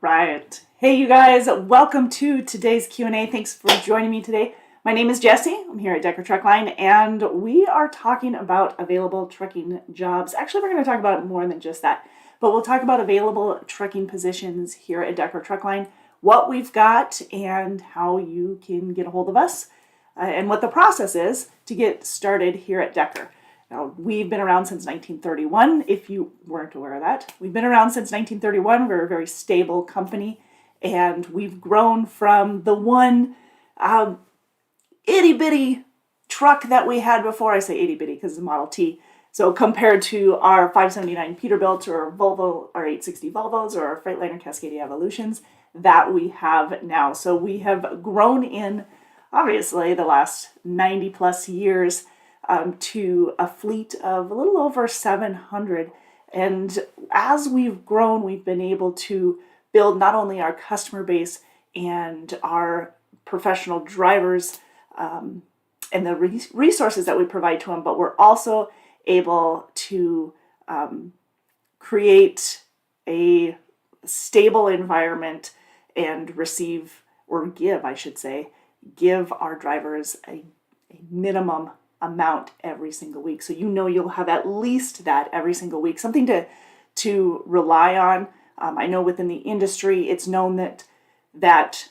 right. Hey, you guys, welcome to today's Q&A. Thanks for joining me today. My name is Jessie. I'm here at Decker Truck Line, and we are talking about available trucking jobs. Actually, we're going to talk about more than just that, but we'll talk about available trucking positions here at Decker Truck Line, what we've got, and how you can get a hold of us, and what the process is to get started here at Decker. Now, we've been around since 1931, if you weren't aware of that. We've been around since 1931. We're a very stable company, and we've grown from the one itty-bitty truck that we had before. I say itty-bitty because it's a Model T. So compared to our 579 Peterbilt or Volvo, our 860 Volvos or our Freightliner Cascadia Evolutions that we have now. So we have grown in, obviously, the last 90 plus years to a fleet of a little over 700. And as we've grown, we've been able to build not only our customer base and our professional drivers and the resources that we provide to them, but we're also able to create a stable environment and receive, or give, I should say, give our drivers a minimum amount every single week. So you know you'll have at least that every single week, something to rely on. I know within the industry, it's known that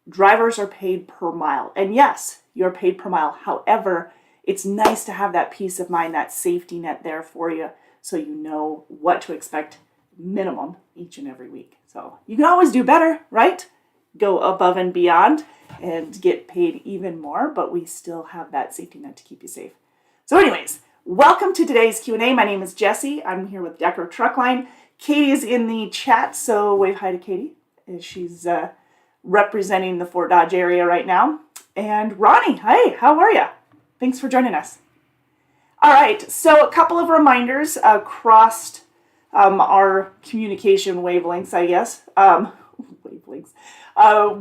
drivers are paid per mile. And yes, you're paid per mile. However, it's nice to have that peace of mind, that safety net there for you, so you know what to expect minimum each and every week. So you can always do better, right? Go above and beyond and get paid even more, but we still have that safety net to keep you safe. So anyways, welcome to today's Q&A. My name is Jessie. I'm here with Decker Truck Line. Katie's in the chat, so wave hi to Katie. She's representing the Fort Dodge area right now. And Ronnie, hi, how are you? Thanks for joining us. All right, so a couple of reminders across our communication wavelengths, I guess. Wavelengths.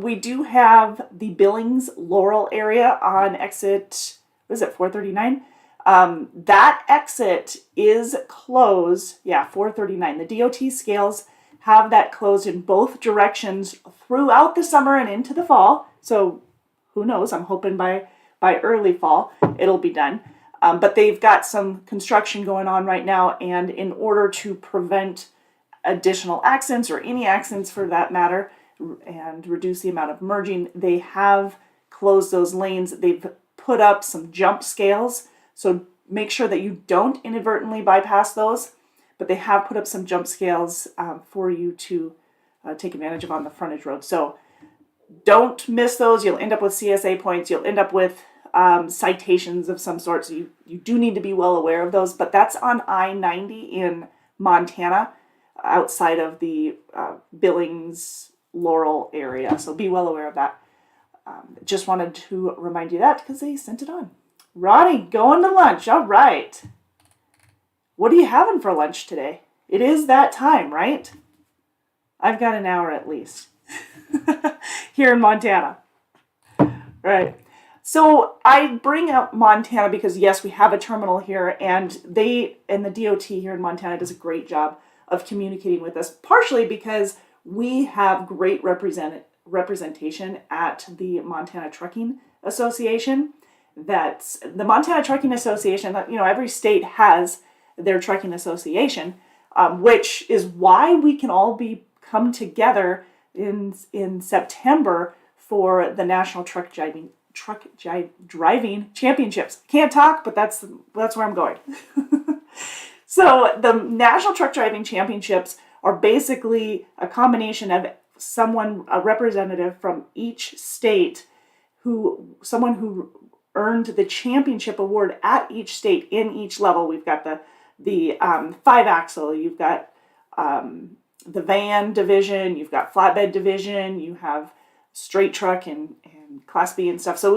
We do have the Billings Laurel area on exit, what is it, 439? That exit is closed. Yeah, 439. The DOT scales have that closed in both directions throughout the summer and into the fall. So who knows? I'm hoping by early fall it'll be done. But they've got some construction going on right now, and in order to prevent additional accidents, or any accidents for that matter, and reduce the amount of merging, they have closed those lanes. They've put up some jump scales, so make sure that you don't inadvertently bypass those, but they have put up some jump scales for you to take advantage of on the frontage road. So don't miss those. You'll end up with CSA points. You'll end up with citations of some sort, so you do need to be well aware of those, but that's on I-90 in Montana, outside of the Billings Laurel area, so be well aware of that. Just wanted to remind you that because they sent it on. Ronnie, going to lunch. All right. What are you having for lunch today? It is that time, right? I've got an hour at least here in Montana. Right. So I bring up Montana because, yes, we have a terminal here, and the DOT here in Montana does a great job of communicating with us, partially because we have great representation at the Montana Trucking Association. That's the Montana Trucking Association. You know, every state has their trucking association, which is why we can all come together in September for the National Truck Driving Championships. Can't talk, but that's where I'm going. So the National Truck Driving Championships are basically a combination of a representative from each state, someone who earned the championship award at each state in each level. We've got the 5-axle, you've got the van division, you've got flatbed division, you have straight truck and Class B and stuff. So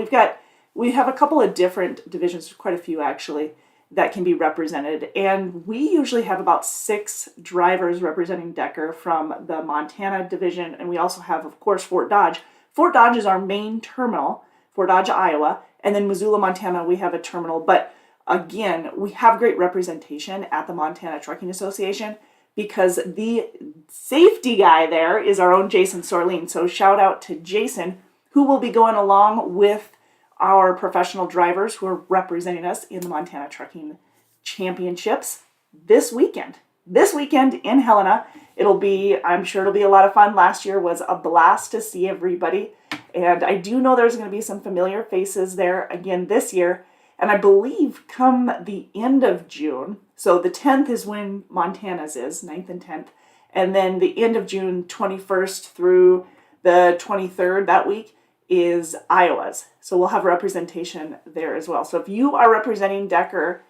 we have a couple of different divisions, quite a few actually, that can be represented. And we usually have about 6 drivers representing Decker from the Montana division. And we also have, of course, Fort Dodge. Fort Dodge is our main terminal, Fort Dodge, Iowa. And then Missoula, Montana, we have a terminal. But again, we have great representation at the Montana Trucking Association because the safety guy there is our own Jason Sorlene. So shout out to Jason, who will be going along with our professional drivers who are representing us in the Montana Trucking Championships this weekend. This weekend in Helena. I'm sure it'll be a lot of fun. Last year was a blast to see everybody. And I do know there's going to be some familiar faces there again this year. And I believe come the end of June, so the 10th is when Montana's is, 9th and 10th. And then the end of June, 21st through the 23rd, that week, is Iowa's. So we'll have representation there as well. So if you are representing Decker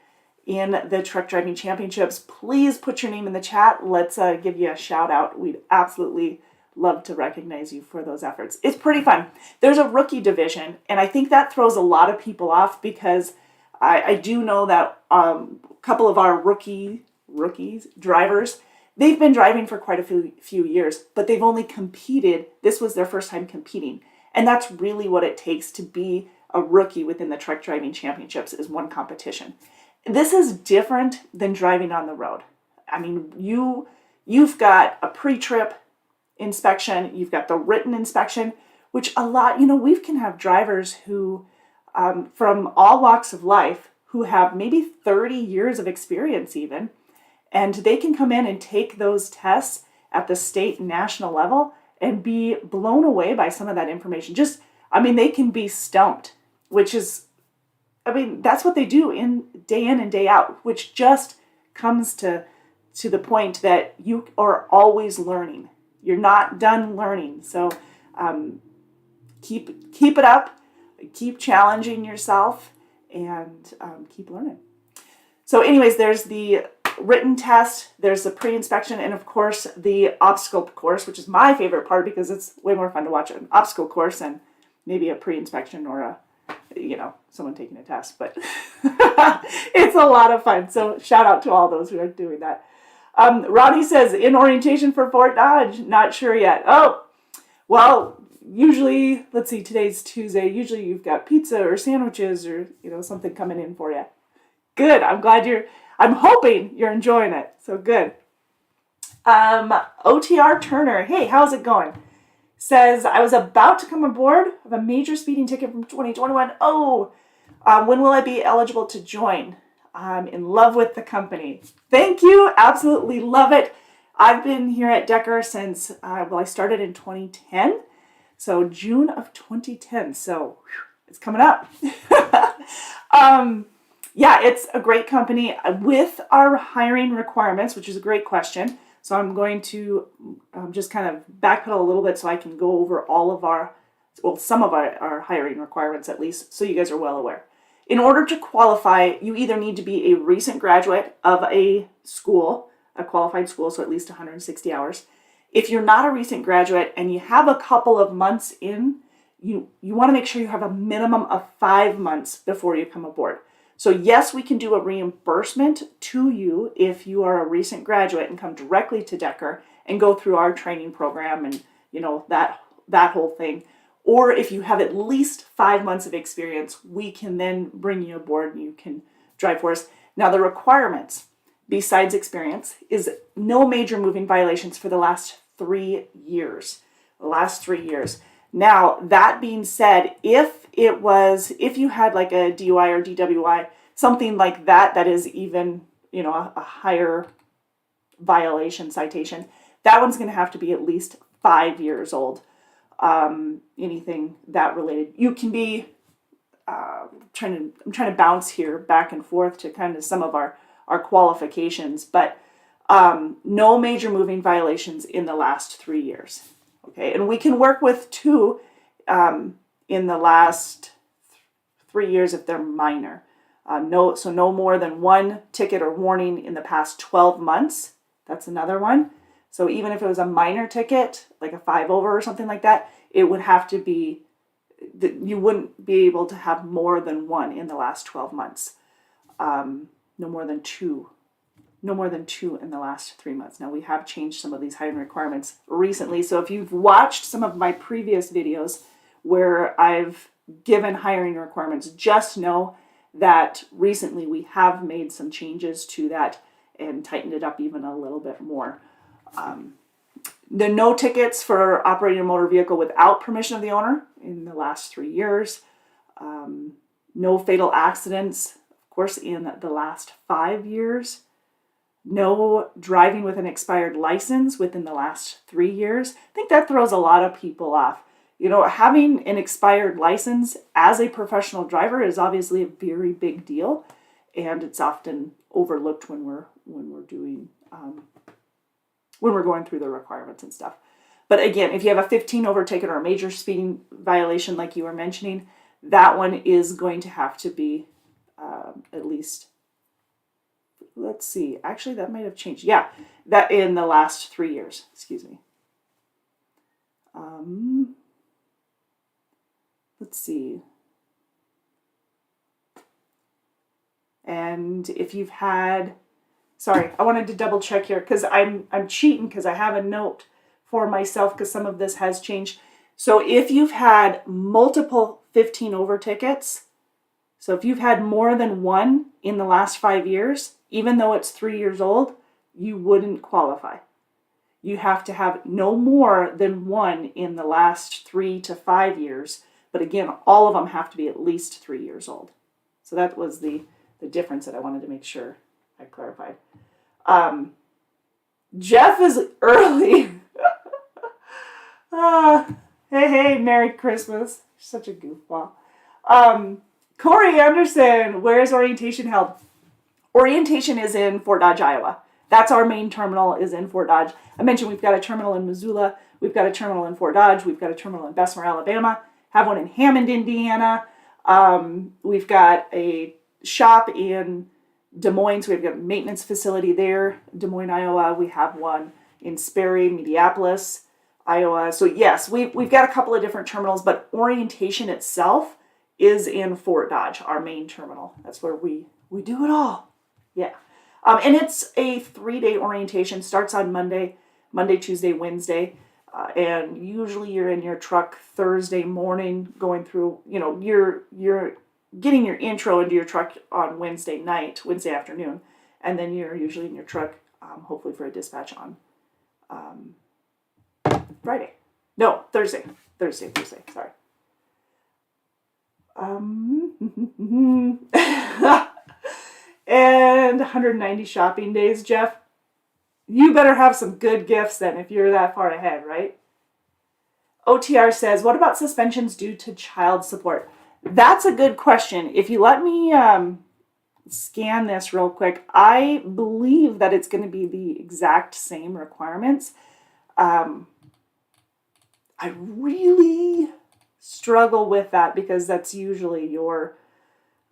in the Truck Driving Championships, please put your name in the chat. Let's give you a shout out. We'd absolutely love to recognize you for those efforts. It's pretty fun. There's a rookie division, and I think that throws a lot of people off because I do know that a couple of our rookies drivers, they've been driving for quite a few years, but they've only competed. This was their first time competing, and that's really what it takes to be a rookie within the Truck Driving Championships is one competition. This is different than driving on the road. I mean, you've got a pre-trip inspection, you've got the written inspection, which we can have drivers who, from all walks of life, who have maybe 30 years of experience even, and they can come in and take those tests at the state and national level and be blown away by some of that information. They can be stumped, which is, that's what they do in and day out, which just comes to the point that you are always learning. You're not done learning. So keep it up, keep challenging yourself, and keep learning. So anyways, there's the written test, there's the pre-inspection, and of course the obstacle course, which is my favorite part because it's way more fun to watch an obstacle course than maybe a pre-inspection or someone taking a test, but it's a lot of fun. So shout out to all those who are doing that. Ronnie says, in orientation for Fort Dodge, not sure yet. Oh, well, usually, let's see, today's Tuesday. Usually you've got pizza or sandwiches or, something coming in for you. Good. I'm hoping you're enjoying it. So good. OTR Turner, hey, how's it going? Says, I was about to come aboard of a major speeding ticket from 2021. Oh, when will I be eligible to join? I'm in love with the company. Thank you. Absolutely love it. I've been here at Decker since, I started in 2010. So June of 2010. So it's coming up. It's a great company with our hiring requirements, which is a great question. So I'm going to just kind of backpedal a little bit so I can go over some of our hiring requirements at least, so you guys are well aware. In order to qualify, you either need to be a recent graduate of a qualified school, so at least 160 hours. If you're not a recent graduate and you have a couple of months in, you want to make sure you have a minimum of 5 months before you come aboard. So yes, we can do a reimbursement to you if you are a recent graduate and come directly to Decker and go through our training program and that whole thing. Or if you have at least 5 months of experience, we can then bring you aboard and you can drive for us. Now the requirements, besides experience, is no major moving violations for the last 3 years. Now, that being said, if you had like a DUI or DWI, something like that is even, a higher violation citation, that one's going to have to be at least 5 years old. Anything that related. You can be, I'm trying to bounce here back and forth to kind of some of our qualifications, but no major moving violations in the last 3 years. Okay, and we can work with 2 in the last 3 years if they're minor. No more than 1 ticket or warning in the past 12 months. That's another one. So even if it was a minor ticket, like a 5 over or something like that, it would have to be, you wouldn't be able to have more than 1 in the last 12 months. No more than 2 in the last 3 months. Now we have changed some of these hiring requirements recently. So if you've watched some of my previous videos where I've given hiring requirements, just know that recently we have made some changes to that. and tightened it up even a little bit more. The no tickets for operating a motor vehicle without permission of the owner in the last 3 years. No fatal accidents, of course, in the last 5 years. No driving with an expired license within the last 3 years. I think that throws a lot of people off. Having an expired license as a professional driver is obviously a very big deal, and it's often overlooked when we're doing when we're going through the requirements and stuff. But again, if you have a 15 over ticket or a major speeding violation, like you were mentioning, that one is going to have to be at least. Let's see. Actually, that might have changed. Yeah, that in the last 3 years. Excuse me. Let's see. And if you've had, sorry, I wanted to double check here because I'm cheating because I have a note for myself because some of this has changed. So if you've had multiple 15 over tickets, so if you've had more than one in the last 5 years, even though it's 3 years old, you wouldn't qualify. You have to have no more than one in the last 3 to 5 years. But again, all of them have to be at least 3 years old. So that was the difference that I wanted to make sure I clarified. Jeff is early. Hey, Merry Christmas. You're such a goofball. Corey Anderson, where is orientation held? Orientation is in Fort Dodge, Iowa. That's our main terminal, is in Fort Dodge. I mentioned we've got a terminal in Missoula. We've got a terminal in Fort Dodge. We've got a terminal in Bessemer, Alabama. Have one in Hammond, Indiana. We've got a shop in Des Moines. So we've got a maintenance facility there, Des Moines, Iowa. We have one in Sperry, Minneapolis, Iowa. So yes, we've got a couple of different terminals, but orientation itself is in Fort Dodge, our main terminal. That's where we do it all. Yeah. And it's a 3-day orientation. Starts on Monday, Tuesday, Wednesday. And usually you're in your truck Thursday morning going through, you're getting your intro into your truck on Wednesday afternoon. And then you're usually in your truck, hopefully for a dispatch on Friday. No, Thursday, sorry. And 190 shopping days, Jeff. You better have some good gifts then if you're that far ahead, right? OTR says, what about suspensions due to child support? That's a good question. If you let me scan this real quick, I believe that it's going to be the exact same requirements. I really struggle with that because that's usually your,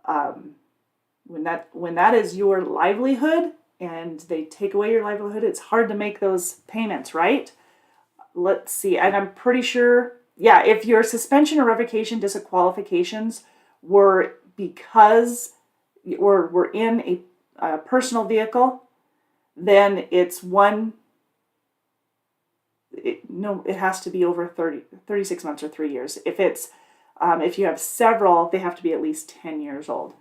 when that is your livelihood and they take away your livelihood, it's hard to make those payments, right? Let's see. And I'm pretty sure, yeah, if your suspension or revocation disqualifications were because we're in a personal vehicle, then it's it has to be over 36 months or 3 years. If it's, if you have several, they have to be at least 10 years old.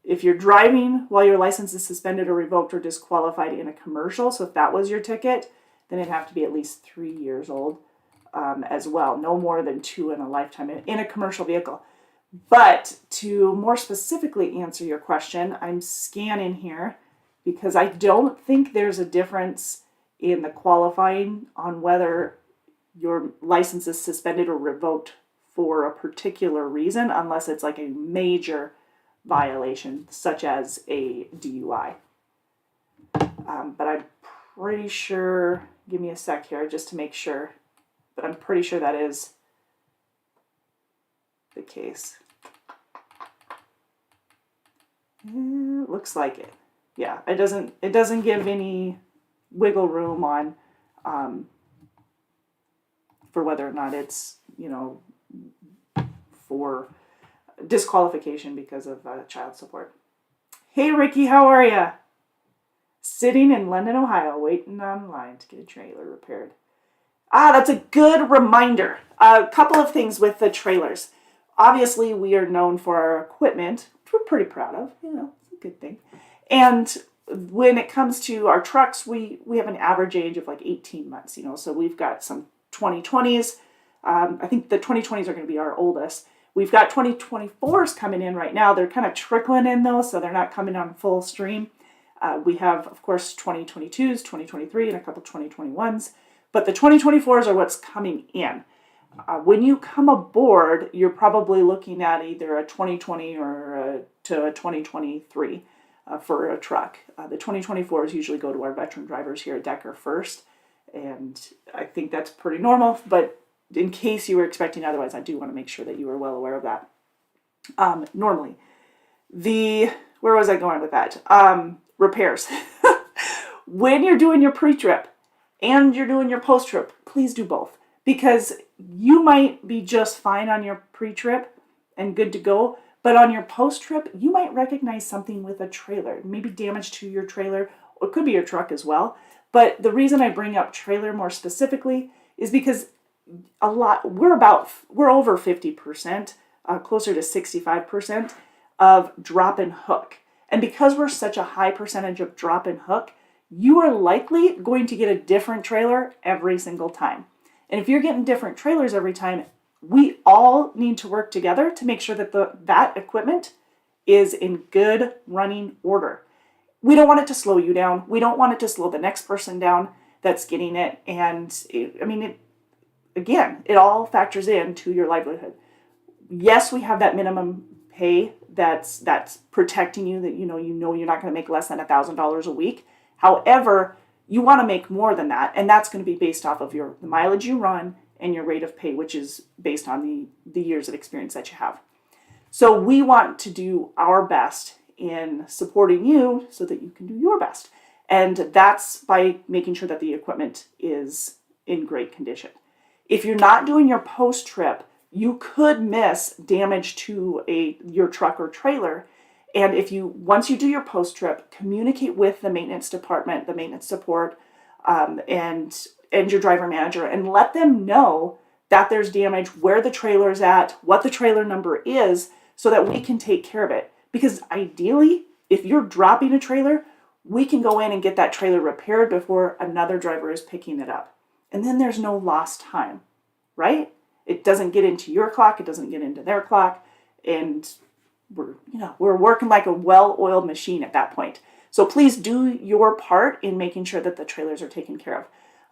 If you're driving while your license is suspended or revoked or disqualified in a commercial, so if that was your ticket, then it'd have to be at least 3 years old as well. No more than 2 in a lifetime in a commercial vehicle. But to more specifically answer your question, I'm scanning here because I don't think there's a difference in the qualifying on whether your license is suspended or revoked for a particular reason, unless it's like a major violation, such as a DUI. But I'm pretty sure, give me a sec here just to make sure, but I'm pretty sure that is the case. It looks like it. Yeah, it doesn't give any wiggle room on for whether or not it's, for disqualification because of child support. Hey, Ricky, how are ya? Sitting in London, Ohio, waiting online to get a trailer repaired. That's a good reminder. A couple of things with the trailers. Obviously, we are known for our equipment, which we're pretty proud of. It's a good thing. And when it comes to our trucks, we have an average age of like 18 months, so we've got some 2020s. I think the 2020s are going to be our oldest. We've got 2024s coming in right now. They're kind of trickling in though, so they're not coming on full stream. We have, of course, 2022s, 2023, and a couple 2021s. But the 2024s are what's coming in. When you come aboard, you're probably looking at either a 2020 or to a 2023 for a truck. The 2024s usually go to our veteran drivers here at Decker first, and I think that's pretty normal. But in case you were expecting otherwise, I do want to make sure that you are well aware of that. Normally, where was I going with that? Repairs. When you're doing your pre-trip and you're doing your post-trip, please do both, because you might be just fine on your pre-trip and good to go, but on your post-trip, you might recognize something with a trailer, maybe damage to your trailer, or it could be your truck as well. But the reason I bring up trailer more specifically is because we're over 50%, closer to 65% of drop and hook. And because we're such a high percentage of drop and hook, you are likely going to get a different trailer every single time. And if you're getting different trailers every time, we all need to work together to make sure that that equipment is in good running order. We don't want it to slow you down. We don't want it to slow the next person down that's getting it. And it all factors into your livelihood. Yes, we have that minimum pay that's protecting you, that you're not going to make less than $1,000 a week. However, you want to make more than that, and that's going to be based off of the mileage you run and your rate of pay, which is based on the years of experience that you have. So we want to do our best in supporting you so that you can do your best. And that's by making sure that the equipment is in great condition. If you're not doing your post-trip, you could miss damage to your truck or trailer. And once you do your post-trip, communicate with the maintenance department, the maintenance support, and your driver manager, and let them know that there's damage, where the trailer is at, what the trailer number is, so that we can take care of it. Because ideally, if you're dropping a trailer, we can go in and get that trailer repaired before another driver is picking it up. And then there's no lost time, right? It doesn't get into your clock, it doesn't get into their clock, and we're working like a well-oiled machine at that point. So please do your part in making sure that the trailers are taken care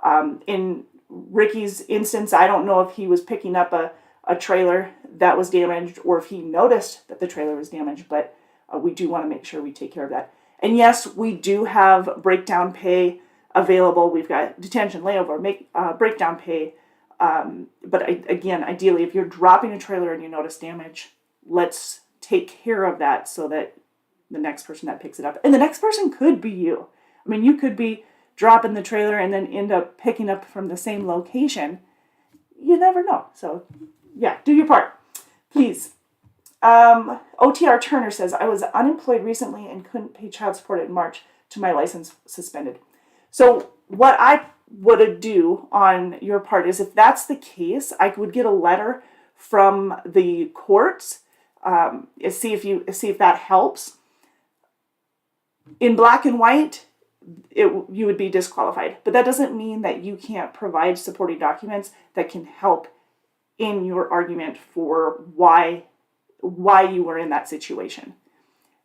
of. In Ricky's instance, I don't know if he was picking up a trailer that was damaged or if he noticed that the trailer was damaged, but we do want to make sure we take care of that. And yes, we do have breakdown pay available. We've got detention, layover, breakdown pay. But again, ideally, if you're dropping a trailer and you notice damage, let's take care of that so that the next person that picks it up, and the next person could be you. I mean, you could be dropping the trailer and then end up picking up from the same location. You never know. So yeah, do your part, please. OTR Turner says, I was unemployed recently and couldn't pay child support in March to my license suspended. So what I would do on your part is, if that's the case, I would get a letter from the courts, see if that helps. In black and white, you would be disqualified, but that doesn't mean that you can't provide supporting documents that can help in your argument for why you were in that situation.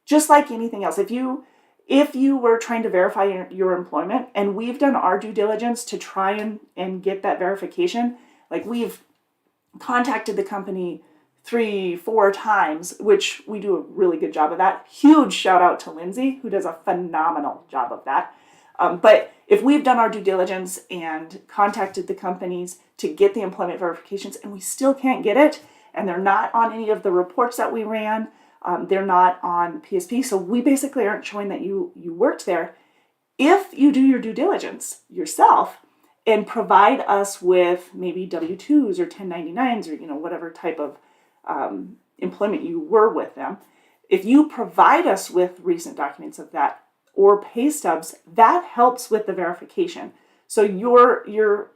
Just like anything else, if you were trying to verify your employment, and we've done our due diligence to try and get that verification, like we've contacted the company 3-4 times, which we do a really good job of that. Huge shout out to Lindsay, who does a phenomenal job of that. But if we've done our due diligence and contacted the companies to get the employment verifications and we still can't get it, and they're not on any of the reports that we ran, they're not on PSP, so we basically aren't showing that you worked there. If you do your due diligence yourself and provide us with maybe W-2s or 1099s or whatever type of employment you were with them, if you provide us with recent documents of that or pay stubs, that helps with the verification. So you're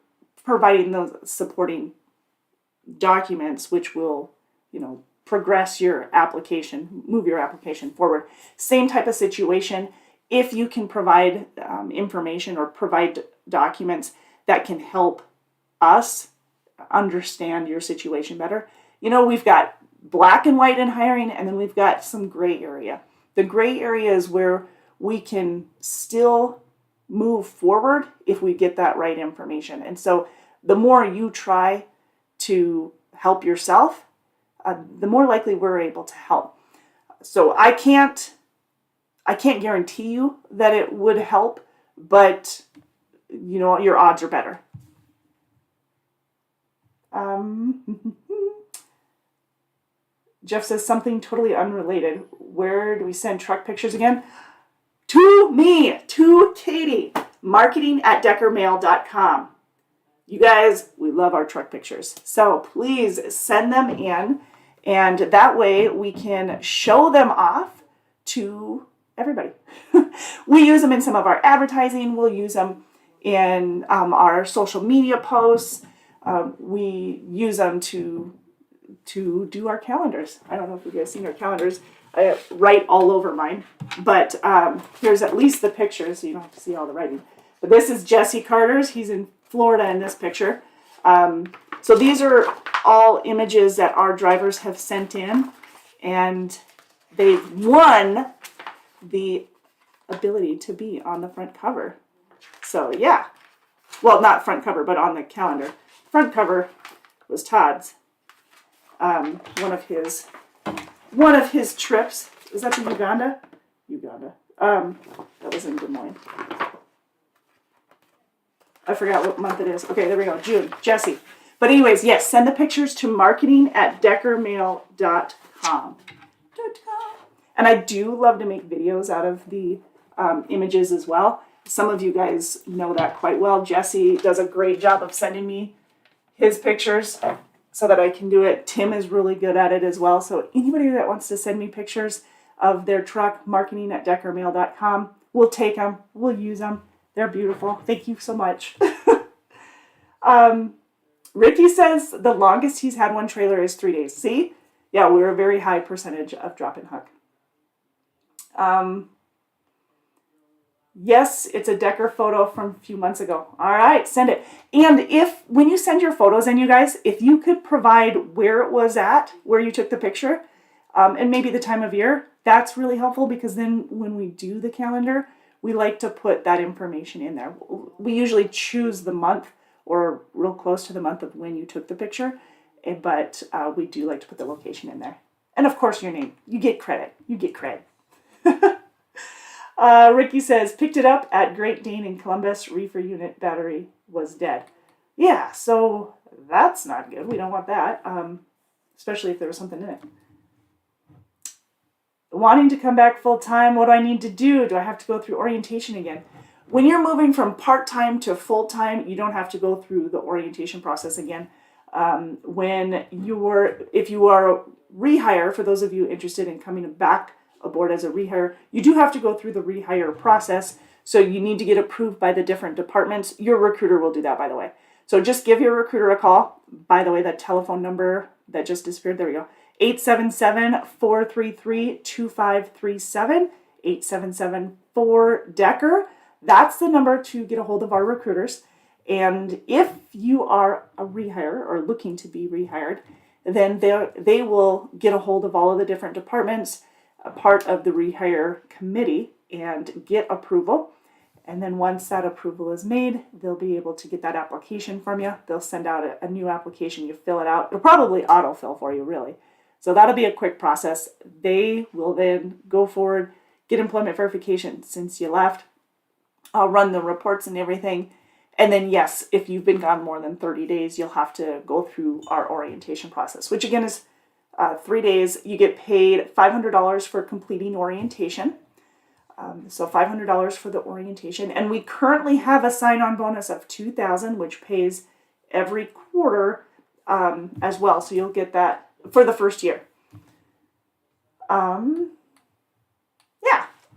providing those supporting documents, which will progress your application, move your application forward. Same type of situation if you can provide information or provide documents that can help us understand your situation better. You know, we've got black and white in hiring, and then we've got some gray area. The gray area is where we can still move forward if we get that right information. And so the more you try to help yourself, the more likely we're able to help. So I can't guarantee you that it would help, but you know, your odds are better. Jeff says something totally unrelated. Where do we send truck pictures again? To me, to Katie, marketing@deckermail.com. You guys, we love our truck pictures. So please send them in, and that way we can show them off to everybody. We use them in some of our advertising. We'll use them in our social media posts. We use them to do our calendars. I don't know if you guys seen our calendars. I write all over mine, but here's at least the picture, so you don't have to see all the writing. But this is Jesse Carter's. He's in Florida in this picture. So these are all images that our drivers have sent in, and they've won the ability to be on the front cover. So yeah, well, not front cover, but on the calendar. Front cover was Todd's. One of his trips. Is that to Uganda? Uganda. That was in Des Moines. I forgot what month it is. Okay, there we go. June. Jesse. But anyways, yes, send the pictures to marketing@deckermail.com. And I do love to make videos out of the images as well. Some of you guys know that quite well. Jesse does a great job of sending me his pictures so that I can do it. Tim is really good at it as well. So anybody that wants to send me pictures of their truck, marketing@deckermail.com, we'll take them, we'll use them. They're beautiful. Thank you so much. Ricky says the longest he's had one trailer is 3 days. See? Yeah, we're a very high percentage of drop and hook. Yes, it's a Decker photo from a few months ago. All right, send it. And when you send your photos in, you guys, if you could provide where it was at, where you took the picture, and maybe the time of year, that's really helpful, because then when we do the calendar, we like to put that information in there. We usually choose the month or real close to the month of when you took the picture, but we do like to put the location in there. And of course, your name. You get credit. You get cred. Ricky says, picked it up at Great Dane in Columbus. Reefer unit battery was dead. Yeah, so that's not good. We don't want that, especially if there was something in it. Wanting to come back full time, what do I need to do? Do I have to go through orientation again? When you're moving from part-time to full-time, you don't have to go through the orientation process again. If you are a rehire, for those of you interested in coming back aboard as a rehire, you do have to go through the rehire process. So you need to get approved by the different departments. Your recruiter will do that, by the way. So just give your recruiter a call. By the way, that telephone number that just disappeared, there we go. 877-433-2537, 877-4-DECKER. That's the number to get a hold of our recruiters. And if you are a rehire or looking to be rehired, then they will get a hold of all of the different departments, a part of the rehire committee, and get approval. And then once that approval is made, they'll be able to get that application from you. They'll send out a new application. You fill it out. It'll probably autofill for you, really. So that'll be a quick process. They will then go forward, get employment verification since you left. I'll run the reports and everything. And then, yes, if you've been gone more than 30 days, you'll have to go through our orientation process, which again is 3 days. You get paid $500 for completing orientation. So $500 for the orientation. And we currently have a sign-on bonus of $2,000, which pays every quarter as well. So you'll get that for the first year.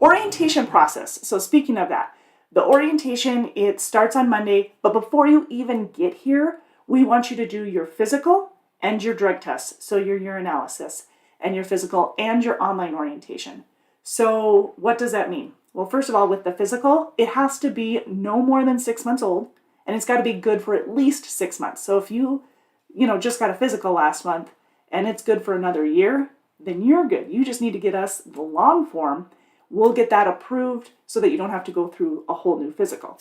Orientation process. So speaking of that, the orientation, it starts on Monday, but before you even get here, we want you to do your physical and your drug test. So your urinalysis and your physical and your online orientation. So what does that mean? Well, first of all, with the physical, it has to be no more than 6 months old, and it's got to be good for at least 6 months. So if you just got a physical last month and it's good for another year, then you're good. You just need to get us the long form. We'll get that approved so that you don't have to go through a whole new physical.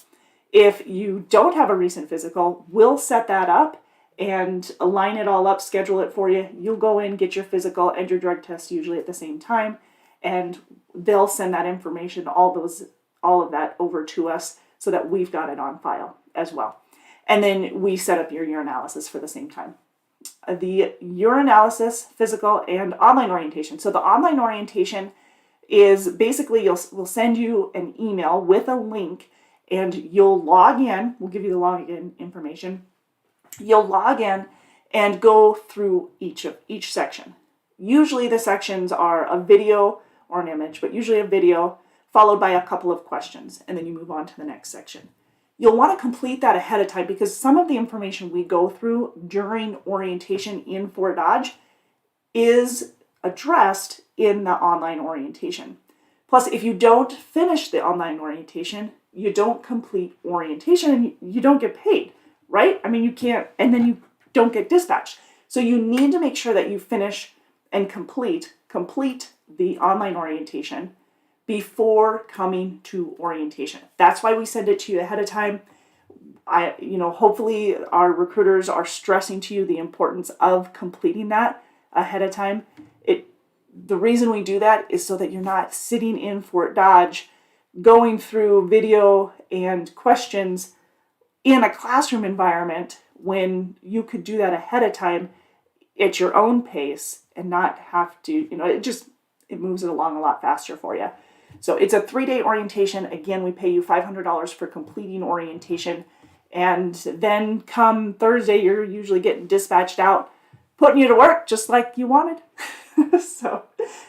If you don't have a recent physical, we'll set that up and line it all up, schedule it for you. You'll go in, get your physical and your drug test usually at the same time, and they'll send that information, all of that over to us so that we've got it on file as well. And then we set up your urinalysis for the same time. The urinalysis, physical, and online orientation. So the online orientation is basically we'll send you an email with a link, and you'll log in. We'll give you the login information. You'll log in and go through each section. Usually the sections are a video or an image, but usually a video followed by a couple of questions, and then you move on to the next section. You'll want to complete that ahead of time because some of the information we go through during orientation in Fort Dodge is addressed in the online orientation. Plus, if you don't finish the online orientation, you don't complete orientation and you don't get paid, right? I mean, you can't, and then you don't get dispatched. So you need to make sure that you finish and complete the online orientation before coming to orientation. That's why we send it to you ahead of time. Hopefully our recruiters are stressing to you the importance of completing that ahead of time. The reason we do that is so that you're not sitting in Fort Dodge going through video and questions in a classroom environment when you could do that ahead of time at your own pace and not have to, it moves it along a lot faster for you. So it's a 3-day orientation. Again, we pay you $500 for completing orientation. And then come Thursday, you're usually getting dispatched out, putting you to work just like you wanted. So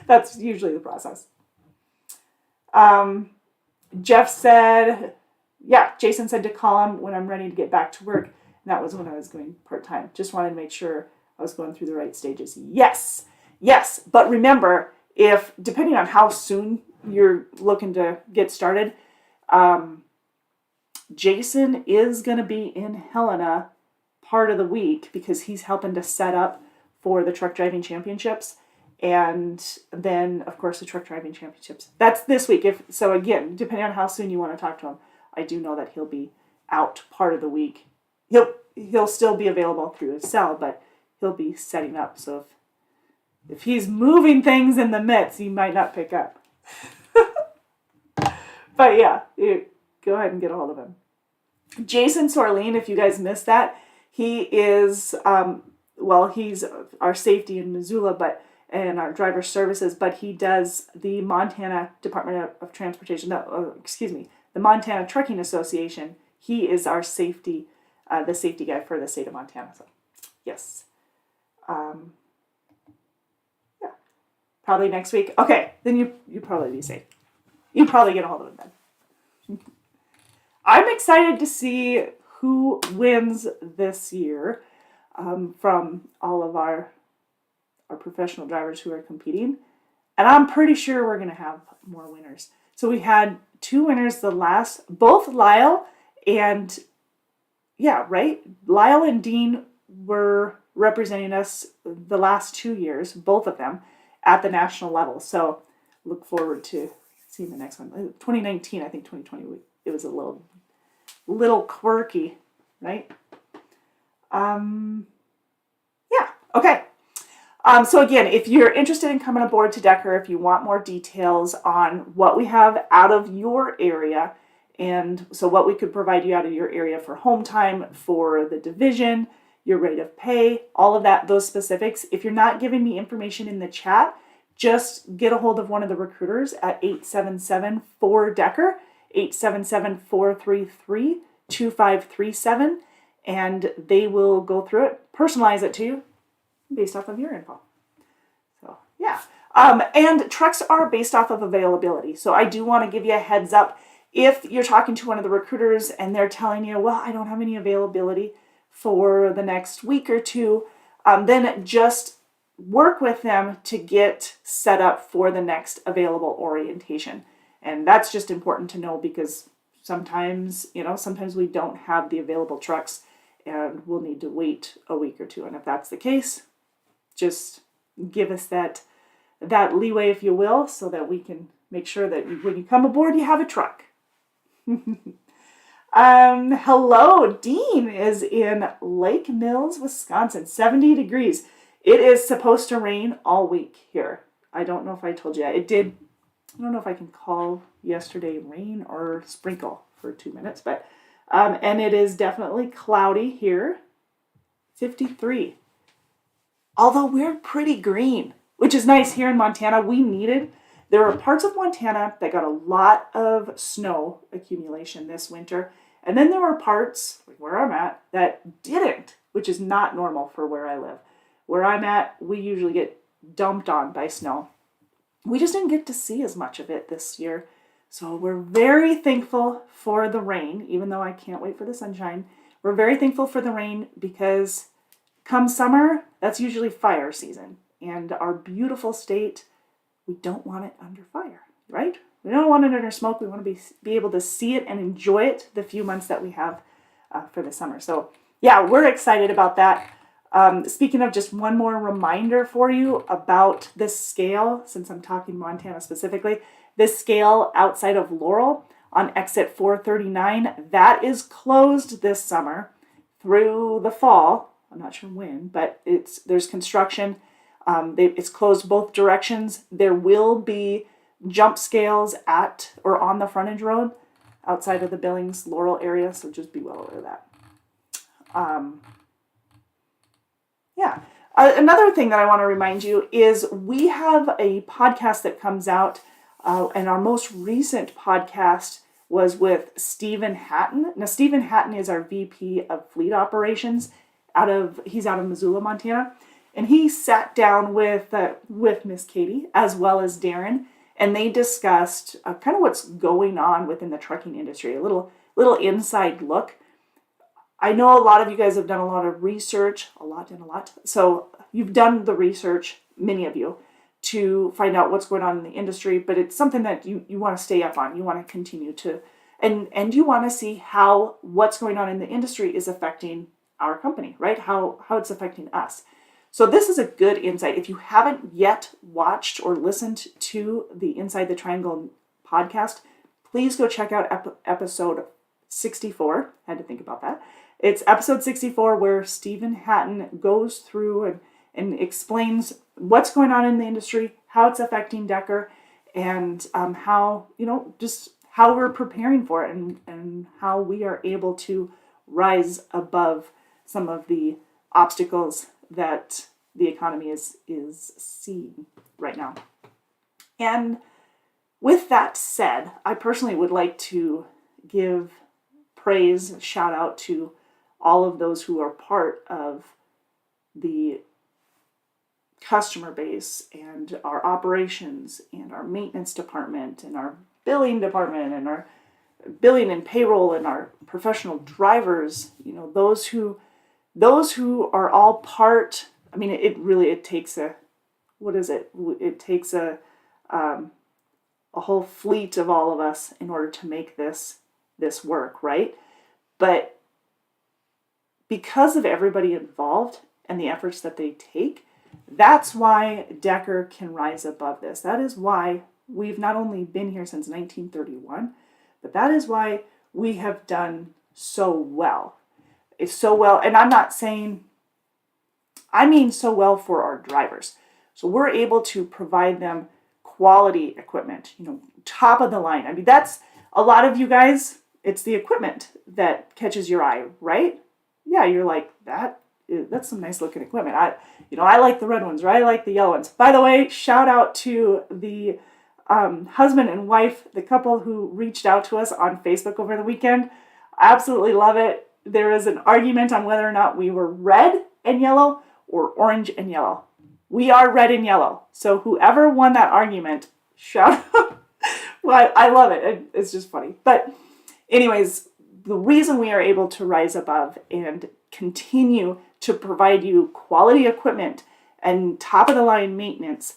that's usually the process. Jeff said, Jason said to call him when I'm ready to get back to work. And that was when I was going part-time. Just wanted to make sure I was going through the right stages. Yes. But remember, depending on how soon you're looking to get started, Jason is going to be in Helena part of the week because he's helping to set up for the truck driving championships. And then, of course, the truck driving championships. That's this week. So again, depending on how soon you want to talk to him, I do know that he'll be out part of the week. He'll still be available through his cell, but he'll be setting up. So if he's moving things in the midst, he might not pick up. But yeah, go ahead and get a hold of him. Jason Sorleen, if you guys missed that, he is, he's our safety in Missoula, and our driver services, but he does the Montana Department of Transportation, the Montana Trucking Association. He is our safety, the safety guy for the state of Montana. So, yes. Probably next week. Okay, then you probably be safe. You probably get a hold of him then. I'm excited to see who wins this year from all of our professional drivers who are competing. And I'm pretty sure we're going to have more winners. So we had 2 winners both Lyle and, Lyle and Dean were representing us the last 2 years, both of them, at the national level. So look forward to seeing the next one. 2019, I think 2020, it was a little quirky, right? Okay. So again, if you're interested in coming aboard to Decker, if you want more details on what we have out of your area, and so what we could provide you out of your area for home time, for the division, your rate of pay, all of that, those specifics. If you're not giving me information in the chat, just get a hold of one of the recruiters at 877-4-DECKER, 877-433-2537, and they will go through it, personalize it to you based off of your info. So, yeah. And trucks are based off of availability. So I do want to give you a heads up. If you're talking to one of the recruiters and they're telling you, well, I don't have any availability for the next week or two, then just work with them to get set up for the next available orientation. And that's just important to know because sometimes we don't have the available trucks and we'll need to wait a week or two. And if that's the case, just give us that leeway, if you will, so that we can make sure that when you come aboard, you have a truck. Hello, Dean is in Lake Mills, Wisconsin, 70 degrees. It is supposed to rain all week here. I don't know if I told you. It did. I don't know if I can call yesterday rain or sprinkle for 2 minutes, but, and it is definitely cloudy here, 53. Although we're pretty green, which is nice here in Montana. There were parts of Montana that got a lot of snow accumulation this winter. And then there were parts, like where I'm at, that didn't, which is not normal for where I live. Where I'm at, we usually get dumped on by snow. We just didn't get to see as much of it this year. So we're very thankful for the rain, even though I can't wait for the sunshine. We're very thankful for the rain because come summer, that's usually fire season. And our beautiful state, we don't want it under fire, right? We don't want it under smoke. We want to be able to see it and enjoy it the few months that we have for the summer. So yeah, we're excited about that. Speaking of, just one more reminder for you about this scale, since I'm talking Montana specifically, this scale outside of Laurel on exit 439, that is closed this summer through the fall. I'm not sure when, but there's construction. It's closed both directions. There will be jump scales at or on the frontage road outside of the Billings Laurel area, so just be well aware of that. Another thing that I want to remind you is we have a podcast that comes out, and our most recent podcast was with Stephen Hatton. Now, Stephen Hatton is our VP of Fleet Operations. He's out of Missoula, Montana, and he sat down with Miss Katie as well as Darren, and they discussed kind of what's going on within the trucking industry, a little inside look. I know a lot of you guys have done a lot of research, so you've done the research, many of you, to find out what's going on in the industry, but it's something that you want to stay up on. You want to continue to, and you want to see how what's going on in the industry is affecting our company, right? How it's affecting us. So this is a good insight. If you haven't yet watched or listened to the Inside the Triangle podcast, please go check out episode 64. I had to think about that. It's episode 64 where Stephen Hatton goes through and explains what's going on in the industry, how it's affecting Decker, and how we're preparing for it and how we are able to rise above some of the obstacles that the economy is seeing right now. And with that said, I personally would like to give praise, shout out to all of those who are part of the customer base and our operations and our maintenance department and our billing department and our billing and payroll and our professional drivers, those who are all part. I mean, it takes a whole fleet of all of us in order to make this work, right? But because of everybody involved and the efforts that they take, that's why Decker can rise above this. That is why we've not only been here since 1931, but that is why we have done so well. It's so well, and I'm not saying, I mean so well for our drivers. So we're able to provide them quality equipment, top of the line. I mean, that's a lot of you guys, it's the equipment that catches your eye, right? Yeah, you're like, that's some nice looking equipment. I like the red ones, or I like the yellow ones. By the way, shout out to the husband and wife, the couple who reached out to us on Facebook over the weekend. I absolutely love it. There is an argument on whether or not we were red and yellow or orange and yellow. We are red and yellow. So whoever won that argument, shout out. Well, I love it. It's just funny. But anyways, the reason we are able to rise above and continue to provide you quality equipment and top of the line maintenance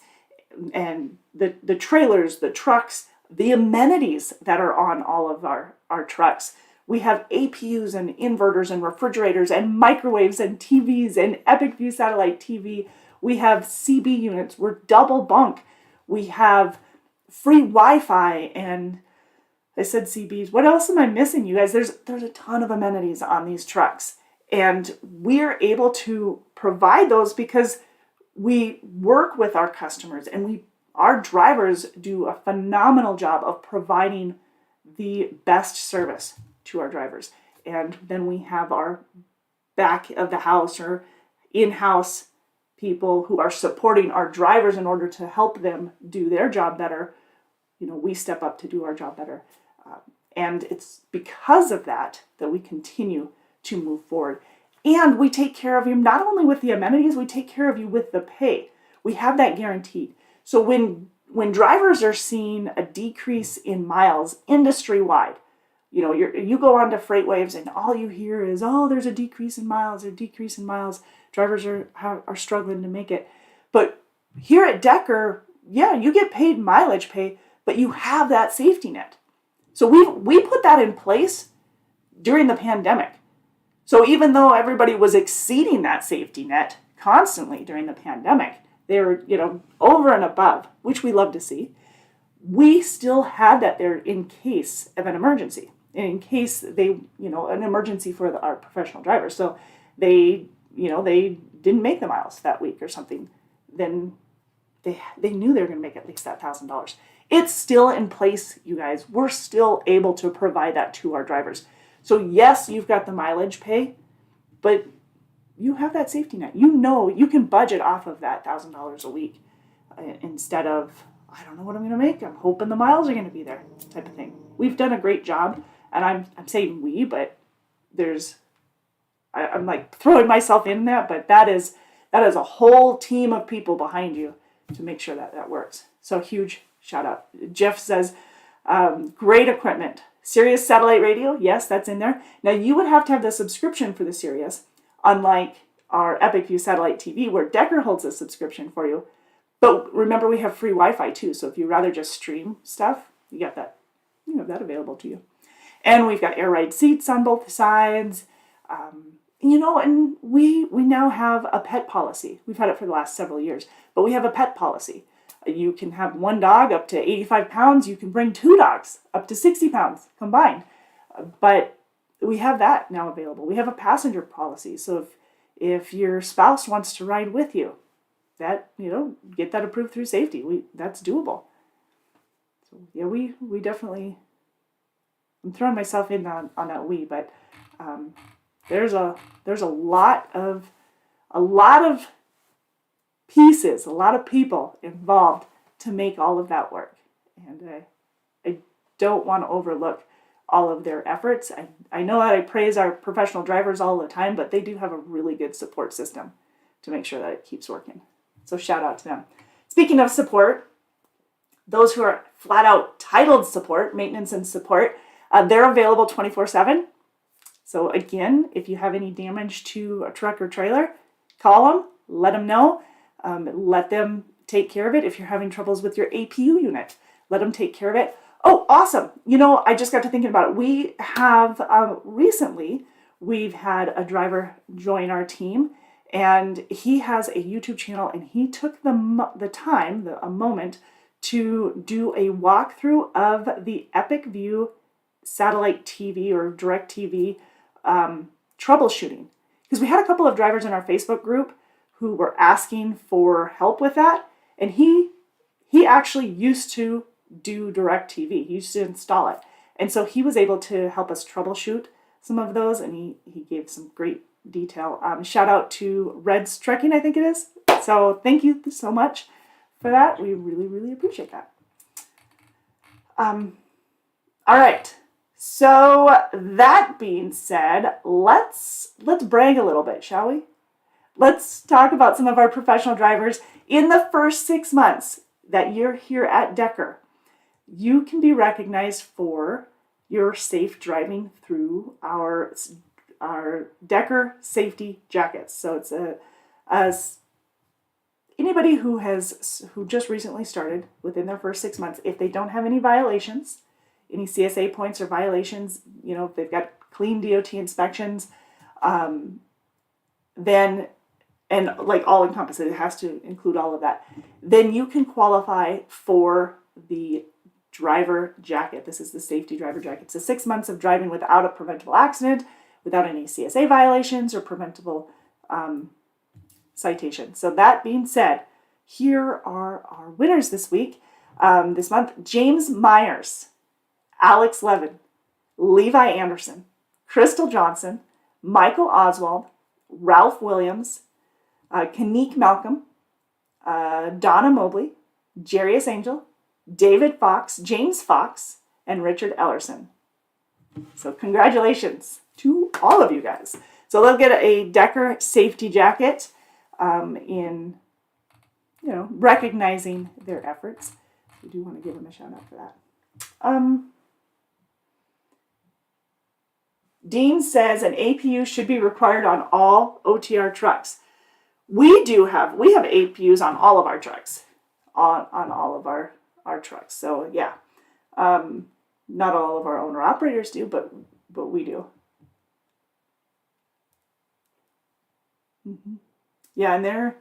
and the trailers, the trucks, the amenities that are on all of our trucks. We have APUs and inverters and refrigerators and microwaves and TVs and Epic View satellite TV. We have CB units. We're double bunk. We have free Wi-Fi, and I said CBs. What else am I missing, you guys? There's a ton of amenities on these trucks, and we're able to provide those because we work with our customers, and our drivers do a phenomenal job of providing the best service to our drivers. And then we have our back of the house or in-house people who are supporting our drivers in order to help them do their job better. We step up to do our job better. And it's because of that we continue to move forward. And we take care of you not only with the amenities, we take care of you with the pay. We have that guaranteed. So when drivers are seeing a decrease in miles industry-wide, you go on to FreightWaves and all you hear is, oh, there's a decrease in miles, Drivers are struggling to make it. But here at Decker, yeah, you get paid mileage pay, but you have that safety net. So we put that in place during the pandemic. So even though everybody was exceeding that safety net constantly during the pandemic, they were, over and above, which we love to see. We still had that there in case of an emergency, in case they, an emergency for our professional drivers. So they didn't make the miles that week or something. Then they knew they were going to make at least that $1,000. It's still in place, you guys. We're still able to provide that to our drivers. So yes, you've got the mileage pay, but you have that safety net. You can budget off of that $1,000 a week instead of, I don't know what I'm going to make. I'm hoping the miles are going to be there type of thing. We've done a great job, and I'm saying we, but I'm like throwing myself in that, but that is a whole team of people behind you to make sure that works. So huge shout out. Jeff says, great equipment. Sirius satellite radio, yes, that's in there. Now you would have to have the subscription for the Sirius, unlike our Epic View satellite TV where Decker holds a subscription for you. But remember, we have free Wi-Fi too, so if you'd rather just stream stuff, you have that available to you. And we've got air ride seats on both sides. And we now have a pet policy. We've had it for the last several years, but we have a pet policy. You can have one dog up to 85 pounds. You can bring two dogs up to 60 pounds combined. But we have that now available. We have a passenger policy. So if your spouse wants to ride with you, get that approved through safety. That's doable. So yeah, we definitely, I'm throwing myself in on that but there's a lot of pieces, a lot of people involved to make all of that work. And I don't want to overlook all of their efforts. I know that I praise our professional drivers all the time, but they do have a really good support system to make sure that it keeps working. So shout out to them. Speaking of support, those who are flat out titled support, maintenance and support, they're available 24/7. So again, if you have any damage to a truck or trailer, call them, let them know. Let them take care of it. If you're having troubles with your APU unit, let them take care of it. Oh, awesome. I just got to thinking about it. We have, recently, we've had a driver join our team, and he has a YouTube channel, and he took a moment to do a walkthrough of the Epic View satellite TV or direct TV troubleshooting. Because we had a couple of drivers in our Facebook group who were asking for help with that. And he actually used to do direct TV. He used to install it. And so he was able to help us troubleshoot some of those, and he gave some great detail. Shout out to Red's Trekking, I think it is. So thank you so much for that. We really, really appreciate that. All right. So that being said, let's brag a little bit, shall we? Let's talk about some of our professional drivers. In the first 6 months that you're here at Decker, you can be recognized for your safe driving through our Decker safety jackets. So it's anybody who just recently started within their first 6 months, if they don't have any violations, any CSA points or violations, if they've got clean DOT inspections, then, and like all encompassing, it has to include all of that, then you can qualify for the driver jacket. This is the safety driver jacket. So 6 months of driving without a preventable accident, without any CSA violations or preventable citation. So that being said, here are our winners this month: James Myers, Alex Levin, Levi Anderson, Crystal Johnson, Michael Oswald, Ralph Williams, Kanique Malcolm, Donna Mobley, Jarius Angel, David Fox, James Fox, and Richard Ellerson. So congratulations to all of you guys. So they'll get a Decker safety jacket in, recognizing their efforts. We do want to give them a shout out for that. Dean says an APU should be required on all OTR trucks. We have APUs on all of our trucks, on all of our trucks. So yeah, not all of our owner operators do, but we do. Mm-hmm. Yeah, and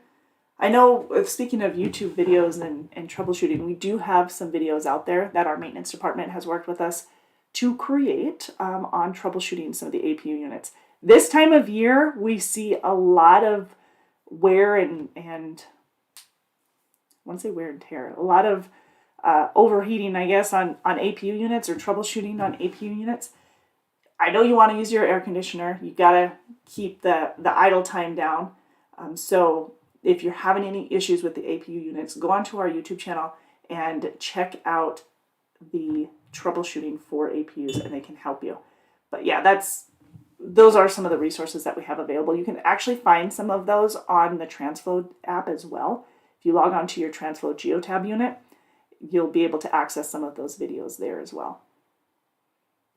I know, speaking of YouTube videos and troubleshooting, we do have some videos out there that our maintenance department has worked with us to create on troubleshooting some of the APU units. This time of year, we see a lot of wear and I want to say wear and tear, a lot of overheating, I guess, on APU units or troubleshooting on APU units. I know you want to use your air conditioner. You got to keep the idle time down. So if you're having any issues with the APU units, go onto our YouTube channel and check out the troubleshooting for APUs, and they can help you. But yeah, those are some of the resources that we have available. You can actually find some of those on the TransFlow app as well. If you log on to your TransFlow GeoTab unit, you'll be able to access some of those videos there as well.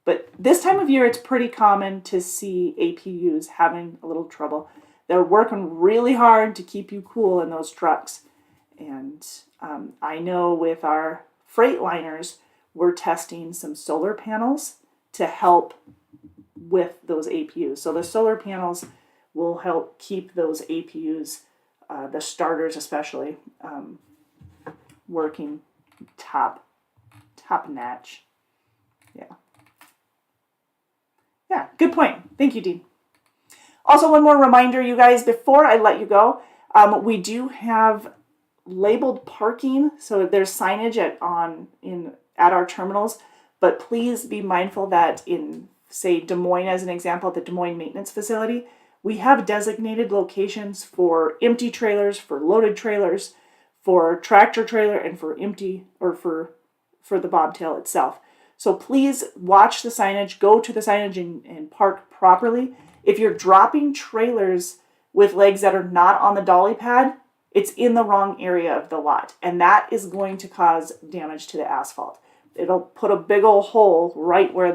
But this time of year, it's pretty common to see APUs having a little trouble. They're working really hard to keep you cool in those trucks. And I know with our Freightliners, we're testing some solar panels to help with those APUs. So the solar panels will help keep those APUs, the starters especially, working top notch. Yeah, good point. Thank you, Dean. Also, one more reminder, you guys, before I let you go, we do have labeled parking. So there's signage at our terminals, but please be mindful that in, say, Des Moines, as an example, the Des Moines Maintenance Facility, we have designated locations for empty trailers, for loaded trailers, for tractor trailer, and for empty, or for the bobtail itself. So please watch the signage, go to the signage and park properly. If you're dropping trailers with legs that are not on the dolly pad, it's in the wrong area of the lot, and that is going to cause damage to the asphalt. It'll put a big old hole right where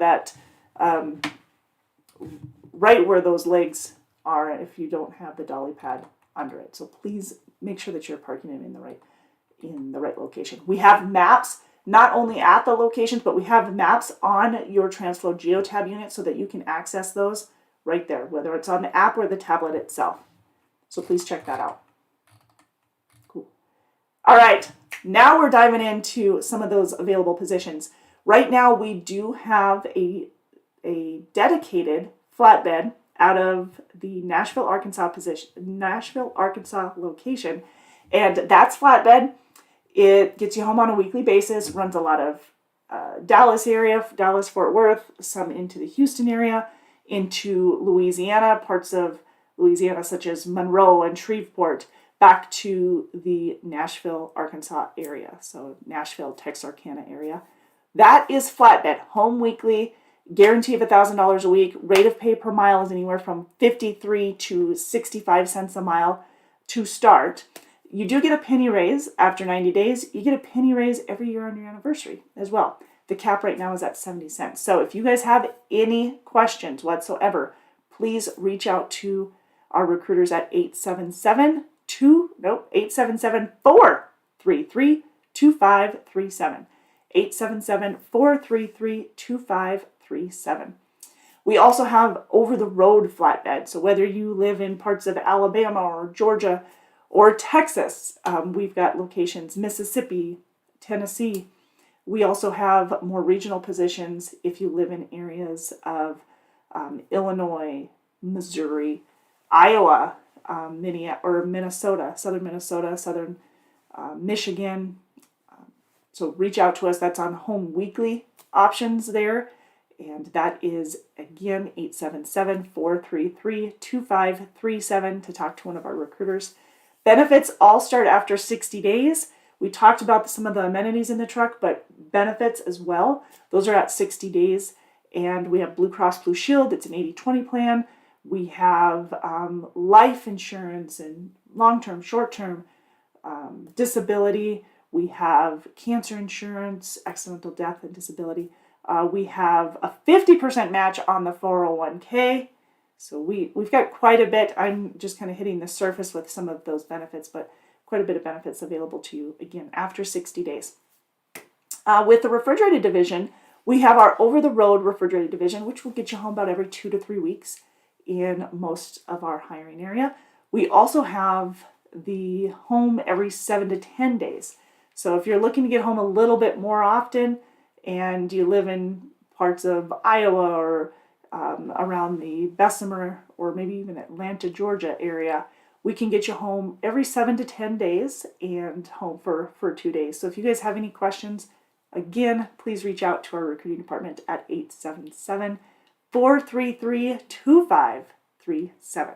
those legs are if you don't have the dolly pad under it. So please make sure that you're parking them in the right location. We have maps not only at the locations, but we have maps on your TransFlow GeoTab unit so that you can access those right there, whether it's on the app or the tablet itself. So please check that out. Cool. All right, now we're diving into some of those available positions. Right now, we do have a dedicated flatbed out of the Nashville, Arkansas location, and that's flatbed. It gets you home on a weekly basis, runs a lot of Dallas area, Dallas, Fort Worth, some into the Houston area, into Louisiana, parts of Louisiana such as Monroe and Shreveport, back to the Nashville, Arkansas area. So Nashville, Texarkana area. That is flatbed, home weekly, guarantee of $1,000 a week. Rate of pay per mile is anywhere from 53 to 65 cents a mile to start. You do get a penny raise after 90 days. You get a penny raise every year on your anniversary as well. The cap right now is at 70 cents. So if you guys have any questions whatsoever, please reach out to our recruiters at 877-433-2537. 877-433-2537. We also have over-the-road flatbed. So whether you live in parts of Alabama or Georgia or Texas, we've got locations, Mississippi, Tennessee. We also have more regional positions if you live in areas of Illinois, Missouri, Iowa, Minnesota, southern Michigan. So reach out to us. That's on home weekly options there. And that is, again, 877-433-2537 to talk to one of our recruiters. Benefits all start after 60 days. We talked about some of the amenities in the truck, but benefits as well. Those are at 60 days. And we have Blue Cross Blue Shield. It's an 80-20 plan. We have life insurance and long-term, short-term disability. We have cancer insurance, accidental death and disability. We have a 50% match on the 401k. So we've got quite a bit. I'm just kind of hitting the surface with some of those benefits, but quite a bit of benefits available to you, again, after 60 days. With the refrigerated division, we have our over-the-road refrigerated division, which will get you home about every 2 to 3 weeks in most of our hiring area. We also have the home every 7 to 10 days. So if you're looking to get home a little bit more often and you live in parts of Iowa or around the Bessemer or maybe even Atlanta, Georgia area, we can get you home every 7 to 10 days and home for 2 days. So if you guys have any questions, again, please reach out to our recruiting department at 877-433-2537.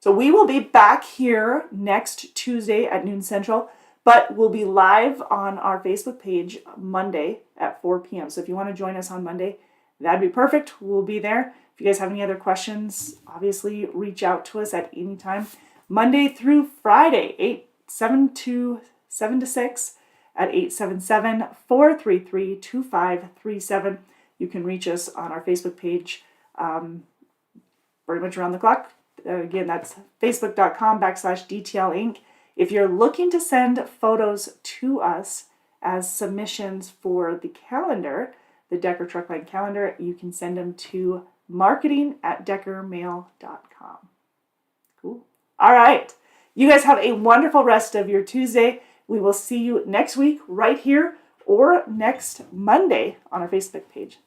So we will be back here next Tuesday at noon Central, but we'll be live on our Facebook page Monday at 4 p.m. So if you want to join us on Monday, that'd be perfect. We'll be there. If you guys have any other questions, obviously reach out to us at any time. Monday through Friday, 7 to 6 at 877-433-2537. You can reach us on our Facebook page pretty much around the clock. Again, that's facebook.com/DTL Inc. If you're looking to send photos to us as submissions for the calendar, the Decker Truckline calendar, you can send them to marketing@deckermail.com. Cool. All right. You guys have a wonderful rest of your Tuesday. We will see you next week right here or next Monday on our Facebook page.